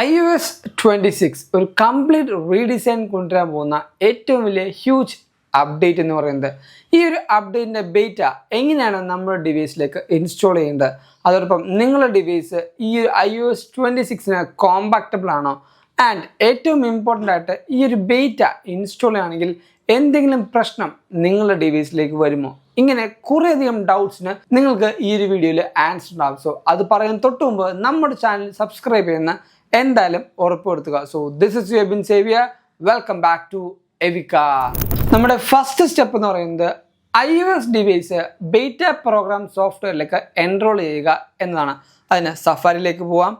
iOS 26 ഒരു complete redesign കൊണ്ടുവരാൻ പോകുന്ന ഏറ്റവും വലിയ ഹ്യൂജ് അപ്ഡേറ്റ് എന്ന് പറയുന്നത് ഈ ഒരു അപ്ഡേറ്റിൻ്റെ ബേറ്റ എങ്ങനെയാണ് നമ്മുടെ ഡിവൈസിലേക്ക് ഇൻസ്റ്റാൾ ചെയ്യേണ്ടത്, അതോടൊപ്പം നിങ്ങളുടെ ഡിവൈസ് ഈ ഒരു iOS 26 കോമ്പാക്റ്റബിൾ ആണോ, ആൻഡ് ഏറ്റവും ഇമ്പോർട്ടൻ്റ് ആയിട്ട് ഈ ഒരു ബേറ്റ ഇൻസ്റ്റാൾ ചെയ്യുകയാണെങ്കിൽ എന്തെങ്കിലും പ്രശ്നം നിങ്ങളുടെ ഡിവൈസിലേക്ക് വരുമോ, ഇങ്ങനെ കുറേയധികം ഡൗട്ട്സിന് നിങ്ങൾക്ക് ഈ ഒരു വീഡിയോയിൽ ആൻസർ ഉണ്ടാകും. സോ അത് പറയാൻ തൊട്ട് മുമ്പ് നമ്മുടെ ചാനൽ സബ്സ്ക്രൈബ് ചെയ്യുന്ന എന്തായാലും ഉറപ്പുവരുത്തുക. So this is Yubin Xavier, welcome back to എവിക്ക. നമ്മുടെ ഫസ്റ്റ് സ്റ്റെപ്പ് എന്ന് പറയുന്നത് iOS ഡിവൈസ് ബേറ്റ പ്രോഗ്രാം സോഫ്റ്റ്വെയറിലേക്ക് എൻറോൾ ചെയ്യുക എന്നതാണ്. അതിന് സഫാരിയിലേക്ക് പോവാം,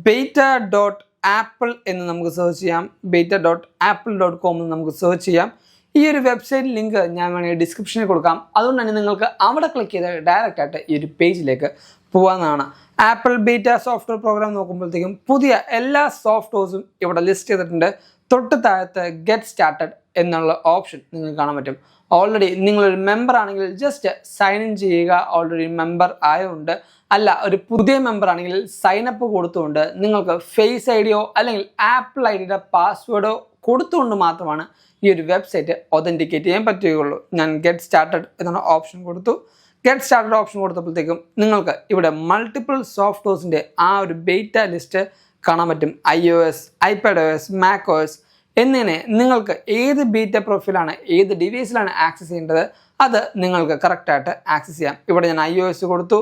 beta.apple എന്ന് നമുക്ക് സെർച്ച് ചെയ്യാം, beta.apple.com എന്ന് നമുക്ക് സെർച്ച് ചെയ്യാം. ഈ ഒരു വെബ്സൈറ്റ് ലിങ്ക് ഞാൻ വേണമെങ്കിൽ ഡിസ്ക്രിപ്ഷനിൽ കൊടുക്കാം. അതുകൊണ്ട് തന്നെ നിങ്ങൾക്ക് അവിടെ ക്ലിക്ക് ചെയ്ത് ഡയറക്റ്റ് ആയിട്ട് ഈ ഒരു പേജിലേക്ക് പോകാവുന്നതാണ്. ആപ്പിൾ ബീറ്റ സോഫ്റ്റ്വെയർ പ്രോഗ്രാം നോക്കുമ്പോഴത്തേക്കും പുതിയ എല്ലാ സോഫ്റ്റ്വെയർസും ഇവിടെ ലിസ്റ്റ് ചെയ്തിട്ടുണ്ട്. തൊട്ട് താഴത്ത് ഗെറ്റ് സ്റ്റാർട്ടഡ് എന്നുള്ള ഓപ്ഷൻ നിങ്ങൾക്ക് കാണാൻ പറ്റും. ഓൾറെഡി നിങ്ങളൊരു മെമ്പർ ആണെങ്കിൽ ജസ്റ്റ് സൈൻ ഇൻ ചെയ്യുക, ഓൾറെഡി മെമ്പർ ആയതുകൊണ്ട്. അല്ല, ഒരു പുതിയ മെമ്പർ ആണെങ്കിൽ സൈൻ അപ്പ് കൊടുത്തുകൊണ്ട് നിങ്ങൾക്ക് ഫേസ് ഐ ഡിയോ അല്ലെങ്കിൽ ആപ്പിൾ ഐ ഡിയുടെ പാസ്വേഡോ കൊടുത്തുകൊണ്ട് മാത്രമാണ് ഈ ഒരു വെബ്സൈറ്റ് ഒതൻറ്റിക്കേറ്റ് ചെയ്യാൻ പറ്റുകയുള്ളൂ. ഞാൻ ഗെറ്റ് സ്റ്റാർട്ടഡ് എന്ന ഓപ്ഷൻ കൊടുത്തു. ഗെറ്റ് സ്റ്റാർട്ടഡ് ഓപ്ഷൻ കൊടുത്തപ്പോഴത്തേക്കും നിങ്ങൾക്ക് ഇവിടെ മൾട്ടിപ്പിൾ സോഫ്റ്റ്വെയർസിൻ്റെ ആ ഒരു ബേറ്റ ലിസ്റ്റ് കാണാൻ പറ്റും. iOS, iPadOS, macOS എന്നിങ്ങനെ നിങ്ങൾക്ക് ഏത് ബീറ്റ പ്രൊഫൈലാണ് ഏത് ഡിവൈസിലാണ് ആക്സസ് ചെയ്യേണ്ടത് അത് നിങ്ങൾക്ക് കറക്റ്റായിട്ട് ആക്സസ് ചെയ്യാം. ഇവിടെ ഞാൻ iOS കൊടുത്തു.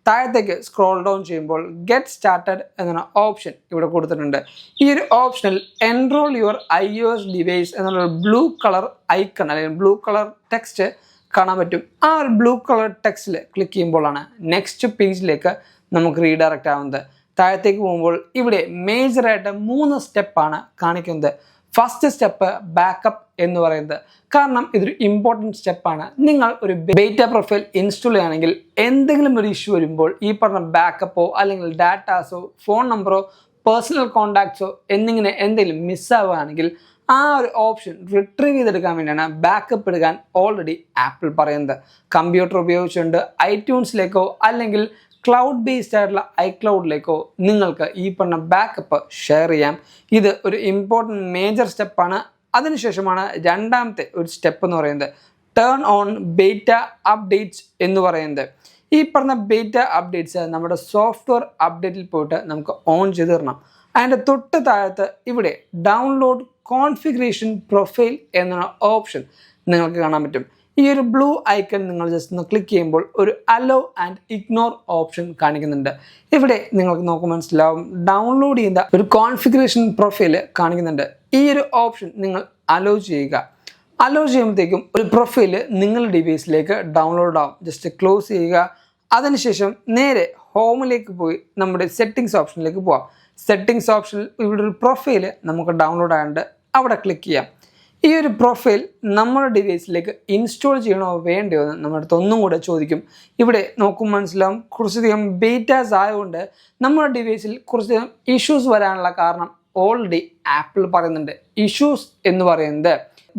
താഴത്തേക്ക് സ്ക്രോൾ ഡൗൺ ചെയ്യുമ്പോൾ ഗെറ്റ് സ്റ്റാർട്ടഡ് എന്ന ഓപ്ഷൻ ഇവിടെ കൊടുത്തിട്ടുണ്ട്. ഈ ഒരു ഓപ്ഷനിൽ എൻറോൾ യുവർ iOS ഡിവൈസ് എന്നുള്ള ബ്ലൂ കളർ ഐക്കൺ അല്ലെങ്കിൽ ബ്ലൂ കളർ ടെക്സ്റ്റ് കാണാൻ പറ്റും. ആ ഒരു ബ്ലൂ കളർ ടെക്സ്റ്റിൽ ക്ലിക്ക് ചെയ്യുമ്പോഴാണ് നെക്സ്റ്റ് പേജിലേക്ക് നമുക്ക് റീഡയറക്റ്റ് ആവുന്നത്. താഴത്തേക്ക് പോകുമ്പോൾ ഇവിടെ മേജറായിട്ട് 3 സ്റ്റെപ്പാണ് കാണിക്കുന്നത്. ഫസ്റ്റ് സ്റ്റെപ്പ് ബാക്കപ്പ് എന്ന് പറയുന്നത്, കാരണം ഇതൊരു ഇമ്പോർട്ടൻറ്റ് സ്റ്റെപ്പാണ്. നിങ്ങൾ ഒരു ബേറ്റ പ്രൊഫൈൽ ഇൻസ്റ്റാൾ ചെയ്യുകയാണെങ്കിൽ എന്തെങ്കിലും ഒരു ഇഷ്യൂ വരുമ്പോൾ ഈ പറഞ്ഞ ബാക്കപ്പോ അല്ലെങ്കിൽ ഡാറ്റാസോ ഫോൺ നമ്പറോ പേഴ്സണൽ കോൺടാക്ട്സോ എന്നിങ്ങനെ എന്തെങ്കിലും മിസ്സാവുകയാണെങ്കിൽ ആ ഒരു ഓപ്ഷൻ റിട്രീവ് ചെയ്തെടുക്കാൻ വേണ്ടിയാണ് ബാക്കപ്പ് എടുക്കാൻ ഓൾറെഡി ആപ്പിൾ പറയുന്നത്. കമ്പ്യൂട്ടർ ഉപയോഗിച്ചുകൊണ്ട് ഐട്യൂൺസിലേക്കോ അല്ലെങ്കിൽ ക്ലൗഡ് ബേസ്ഡ് ആയിട്ടുള്ള ഐക്ലൗഡിലേക്കോ നിങ്ങൾക്ക് ഈ പറഞ്ഞ ബാക്കപ്പ് ഷെയർ ചെയ്യാം. ഇത് ഒരു ഇമ്പോർട്ടൻറ്റ് മേജർ സ്റ്റെപ്പാണ്. അതിനുശേഷമാണ് രണ്ടാമത്തെ ഒരു സ്റ്റെപ്പ് എന്ന് പറയുന്നത് ടേൺ ഓൺ ബേറ്റ അപ്ഡേറ്റ്സ് എന്ന് പറയുന്നത്. ഈ പറഞ്ഞ ബേറ്റ അപ്ഡേറ്റ്സ് നമ്മുടെ സോഫ്റ്റ്വെയർ അപ്ഡേറ്റിൽ പോയിട്ട് നമുക്ക് ഓൺ ചെയ്ത് തരണം. അതിൻ്റെ തൊട്ട് താഴത്ത് ഇവിടെ ഡൗൺലോഡ് കോൺഫിഗറേഷൻ പ്രൊഫൈൽ എന്ന ഓപ്ഷൻ നിങ്ങൾക്ക് കാണാൻ പറ്റും. ഈ ഒരു ബ്ലൂ ഐക്കൺ നിങ്ങൾ ജസ്റ്റ് ഒന്ന് ക്ലിക്ക് ചെയ്യുമ്പോൾ ഒരു അലോ ആൻഡ് ഇഗ്നോർ ഓപ്ഷൻ കാണിക്കുന്നുണ്ട്. ഇവിടെ നിങ്ങൾക്ക് നോക്കുമ്പോൾ മനസ്സിലാവും ഡൗൺലോഡ് ചെയ്യുന്ന ഒരു കോൺഫിഗറേഷൻ പ്രൊഫൈല് കാണിക്കുന്നുണ്ട്. ഈ ഒരു ഓപ്ഷൻ നിങ്ങൾ അലോ ചെയ്യുക. അലോ ചെയ്യുമ്പോഴത്തേക്കും ഒരു പ്രൊഫൈല് നിങ്ങളുടെ ഡിവൈസിലേക്ക് ഡൗൺലോഡ് ആവും. ജസ്റ്റ് ക്ലോസ് ചെയ്യുക. അതിനുശേഷം നേരെ ഹോമിലേക്ക് പോയി നമ്മുടെ സെറ്റിംഗ്സ് ഓപ്ഷനിലേക്ക് പോവാം. സെറ്റിംഗ്സ് ഓപ്ഷനിൽ ഇവിടെ ഒരു പ്രൊഫൈല് നമുക്ക് ഡൗൺലോഡ് ആയതുകൊണ്ട് അവിടെ ക്ലിക്ക് ചെയ്യാം. ഈ ഒരു പ്രൊഫൈൽ നമ്മുടെ ഡിവൈസിലേക്ക് ഇൻസ്റ്റാൾ ചെയ്യണോ വേണ്ടയോ എന്ന് നമ്മുടെ അടുത്ത് ഒന്നും കൂടെ ചോദിക്കും. ഇവിടെ നോക്കുമ്പോൾ മനസ്സിലാവും കുറച്ചധികം ബേറ്റാസ് ആയതുകൊണ്ട് നമ്മുടെ ഡിവൈസിൽ കുറച്ചധികം ഇഷ്യൂസ് വരാനുള്ള കാരണം ഓൾറെഡി ആപ്പിൾ പറയുന്നുണ്ട്. ഇഷ്യൂസ് എന്ന് പറയുന്നത്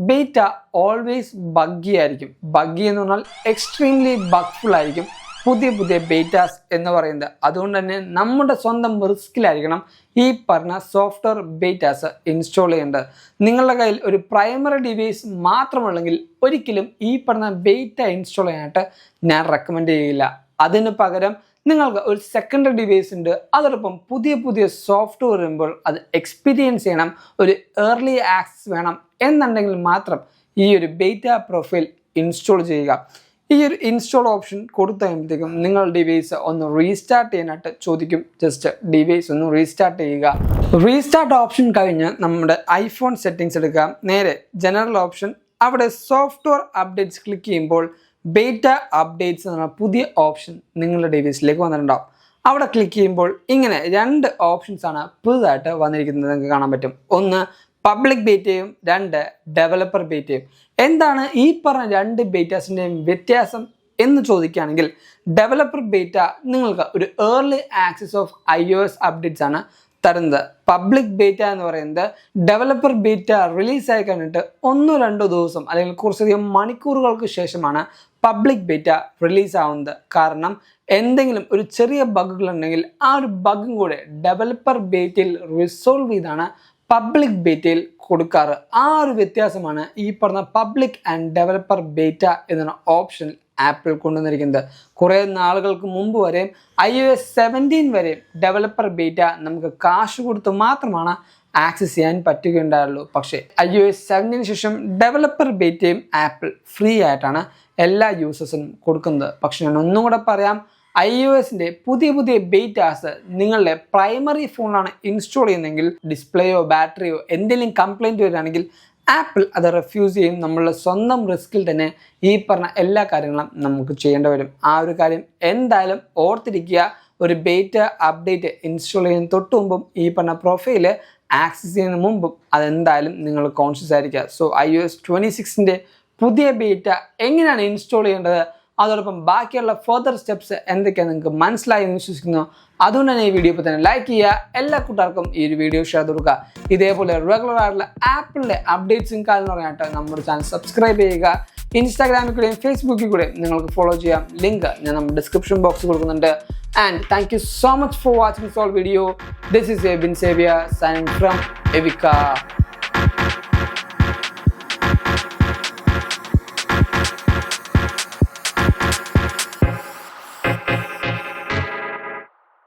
ബേറ്റ ഓൾവേസ് ബഗ്ഗി ആയിരിക്കും. ബഗ്ഗി എന്ന് പറഞ്ഞാൽ എക്സ്ട്രീംലി ബഗ്ഫുൾ ആയിരിക്കും പുതിയ ബേറ്റാസ് എന്ന് പറയുന്നത്. അതുകൊണ്ട് തന്നെ നമ്മുടെ സ്വന്തം റിസ്കിലായിരിക്കണം ഈ പറഞ്ഞ സോഫ്റ്റ്വെയർ ബേറ്റാസ് ഇൻസ്റ്റാൾ ചെയ്യേണ്ടത്. നിങ്ങളുടെ കയ്യിൽ ഒരു പ്രൈമറി ഡിവൈസ് മാത്രമുള്ളെങ്കിൽ ഒരിക്കലും ഈ പറഞ്ഞ ബേറ്റ ഇൻസ്റ്റാൾ ചെയ്യാനായിട്ട് ഞാൻ റെക്കമെൻഡ് ചെയ്യില്ല. അതിന് പകരം നിങ്ങൾക്ക് ഒരു സെക്കൻഡറി ഡിവൈസ് ഉണ്ട്, അതോടൊപ്പം പുതിയ സോഫ്റ്റ്വെയർ വരുമ്പോൾ അത് എക്സ്പീരിയൻസ് ചെയ്യണം, ഒരു ഏർലി ആക്സസ് വേണം എന്നുണ്ടെങ്കിൽ മാത്രം ഈ ഒരു ബേറ്റ പ്രൊഫൈൽ ഇൻസ്റ്റാൾ ചെയ്യുക. ഈ ഒരു ഇൻസ്റ്റാൾ ഓപ്ഷൻ കൊടുത്തു കഴിയുമ്പോഴത്തേക്കും നിങ്ങൾ ഡിവൈസ് ഒന്ന് റീസ്റ്റാർട്ട് ചെയ്യാനായിട്ട് ചോദിക്കും. ജസ്റ്റ് ഡിവൈസ് ഒന്ന് റീസ്റ്റാർട്ട് ചെയ്യുക. റീസ്റ്റാർട്ട് ഓപ്ഷൻ കഴിഞ്ഞ് നമ്മുടെ ഐഫോൺ സെറ്റിംഗ്സ് എടുക്കുക. നേരെ ജനറൽ ഓപ്ഷൻ, അവിടെ സോഫ്റ്റ്വെയർ അപ്ഡേറ്റ്സ് ക്ലിക്ക് ചെയ്യുമ്പോൾ ബേറ്റ അപ്ഡേറ്റ്സ് എന്ന പുതിയ ഓപ്ഷൻ നിങ്ങളുടെ ഡിവൈസിലേക്ക് വന്നിട്ടുണ്ടാവും. അവിടെ ക്ലിക്ക് ചെയ്യുമ്പോൾ ഇങ്ങനെ 2 ഓപ്ഷൻസാണ് പുതുതായിട്ട് വന്നിരിക്കുന്നത് നിങ്ങൾക്ക് കാണാൻ പറ്റും. ഒന്ന് പബ്ലിക് ബേറ്റയും 2 ഡെവലപ്പർ ബേറ്റയും. എന്താണ് ഈ പറഞ്ഞ 2 ബേറ്റാസിൻ്റെയും വ്യത്യാസം എന്ന് ചോദിക്കുകയാണെങ്കിൽ ഡെവലപ്പർ ബേറ്റ നിങ്ങൾക്ക് ഒരു early access of iOS updates ആണ് തരുന്നത്. പബ്ലിക് ബേറ്റ എന്ന് പറയുന്നത് ഡെവലപ്പർ ബേറ്റ റിലീസായി കഴിഞ്ഞിട്ട് 1-2 ദിവസം അല്ലെങ്കിൽ കുറച്ചധികം മണിക്കൂറുകൾക്ക് ശേഷമാണ് പബ്ലിക് ബേറ്റ റിലീസ് ആവുന്നത്. കാരണം എന്തെങ്കിലും ഒരു ചെറിയ ബഗ്ഗുകൾ ഉണ്ടെങ്കിൽ ആ ഒരു ബഗ്ഗും കൂടെ ഡെവലപ്പർ ബേറ്റയിൽ റിസോൾവ് ചെയ്താണ് പബ്ലിക് ബേറ്റയിൽ കൊടുക്കാറ്. ആ ഒരു വ്യത്യാസമാണ് ഈ പറഞ്ഞ പബ്ലിക് ആൻഡ് ഡെവലപ്പർ ബേറ്റ എന്ന ഓപ്ഷൻ ആപ്പിൾ കൊണ്ടുവന്നിരിക്കുന്നത്. കുറേ നാളുകൾക്ക് മുമ്പ് വരെയും iOS 17 വരെയും ഡെവലപ്പർ ബേറ്റ നമുക്ക് കാശ് കൊടുത്ത് മാത്രമാണ് ആക്സസ് ചെയ്യാൻ പറ്റുകയുണ്ടായുള്ളൂ. പക്ഷേ iOS 7 ശേഷം ഡെവലപ്പർ ബേറ്റയും ആപ്പിൾ ഫ്രീ ആയിട്ടാണ് എല്ലാ യൂസേഴ്സിനും കൊടുക്കുന്നത്. പക്ഷെ ഞാൻ ഒന്നും കൂടെ പറയാം, iOSന്റെ പുതിയ ബേറ്റാസ് നിങ്ങളുടെ പ്രൈമറി ഫോണിലാണ് ഇൻസ്റ്റാൾ ചെയ്യുന്നതെങ്കിൽ ഡിസ്പ്ലേയോ ബാറ്ററിയോ എന്തെങ്കിലും കംപ്ലൈൻറ്റ് വരികയാണെങ്കിൽ ആപ്പിൾ അത് റെഫ്യൂസ് ചെയ്യും. നമ്മളുടെ സ്വന്തം റിസ്കിൽ തന്നെ ഈ പറഞ്ഞ എല്ലാ കാര്യങ്ങളും നമുക്ക് ചെയ്യേണ്ടി വരും. ആ ഒരു കാര്യം എന്തായാലും ഓർത്തിരിക്കുക. ഒരു ബേറ്റ അപ്ഡേറ്റ് ഇൻസ്റ്റാൾ ചെയ്യുന്നതിന് തൊട്ട് മുമ്പും ഈ പറഞ്ഞ പ്രൊഫൈല് ആക്സസ് ചെയ്യുന്നതിന് മുമ്പും അതെന്തായാലും നിങ്ങൾ കോൺഷ്യസ് ആയിരിക്കുക. സോ iOS 26ന്റെ പുതിയ ബേറ്റ എങ്ങനെയാണ് ഇൻസ്റ്റാൾ ചെയ്യേണ്ടത്, അതോടൊപ്പം ബാക്കിയുള്ള ഫർദർ സ്റ്റെപ്സ് എന്തൊക്കെയാണ് നിങ്ങൾക്ക് മനസ്സിലായി എന്ന് വിശ്വസിക്കുന്നു. അതുകൊണ്ട് തന്നെ ഈ വീഡിയോ ഇപ്പോൾ തന്നെ ലൈക്ക് ചെയ്യുക. എല്ലാ കൂട്ടുകാർക്കും ഈ ഒരു വീഡിയോ ഷെയർ ചെയ്ത് കൊടുക്കുക. ഇതേപോലെ റെഗുലർ ആയിട്ടുള്ള ആപ്പിളിൻ്റെ അപ്ഡേറ്റ്സും കാര്യങ്ങൾ പറയാനായിട്ട് നമ്മുടെ ചാനൽ സബ്സ്ക്രൈബ് ചെയ്യുക. ഇൻസ്റ്റാഗ്രാമിൽ കൂടെയും ഫേസ്ബുക്കിൽ കൂടെയും നിങ്ങൾക്ക് ഫോളോ ചെയ്യാം. ലിങ്ക് ഞാൻ നമ്മുടെ ഡിസ്ക്രിപ്ഷൻ ബോക്സിൽ കൊടുക്കുന്നുണ്ട്. And thank you so much for watching this whole video. This is Ebin Xavier signing from Evika.